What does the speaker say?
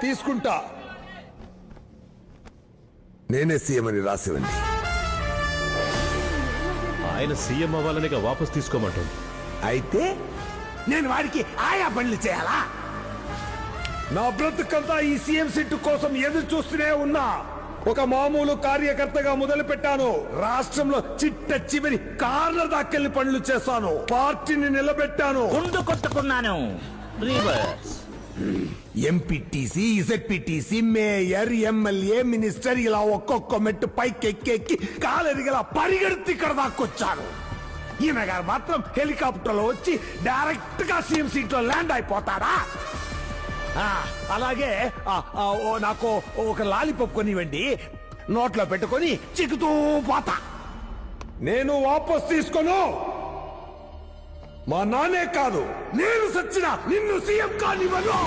తీసుకుంటా. నేనే సీఎం అని రాసివ్వండి. ఆయన సీఎం అవ్వాలనిగా వాపస్ తీసుకోమంటుంది. అయితే నేను వాడికి ఆయా పనులు చేయాలా? నా బ్రతుకంతా ఈ సీఎం సీటు కోసం ఎదురు చూస్తూనే ఉన్నా. ఒక మామూలు కార్యకర్తగా మొదలు పెట్టాను. రాష్ట్రంలో చిట్ట చివరి కార్నర్ దాకెళ్లి పనులు చేశాను. పార్టీని నిలబెట్టాను. గుండు కొట్టుకున్నాను. Reverse. MPTC, ZPTC, mayor, MLA, minister ఇలా ఒక్కొక్క మెట్టు పైకి ఎక్కి కాలరిగలా పరిగెడుతూ ఇక్కడ దాకొచ్చాను. ఈయన గారు మాత్రం హెలికాప్టర్ లో వచ్చి డైరెక్ట్ గా సీఎం సీట్ లో ల్యాండ్ అయిపోతారా? అలాగే నాకు ఒక లాలీపాప్ కొనివ్వండి, నోట్లో పెట్టుకొని చిక్కుతూ పోతా. నేను వాపస్ తీసుకోను. మా నాన్నే కాదు, నేను సచ్చినా నిన్ను సీఎం కానివ్వను.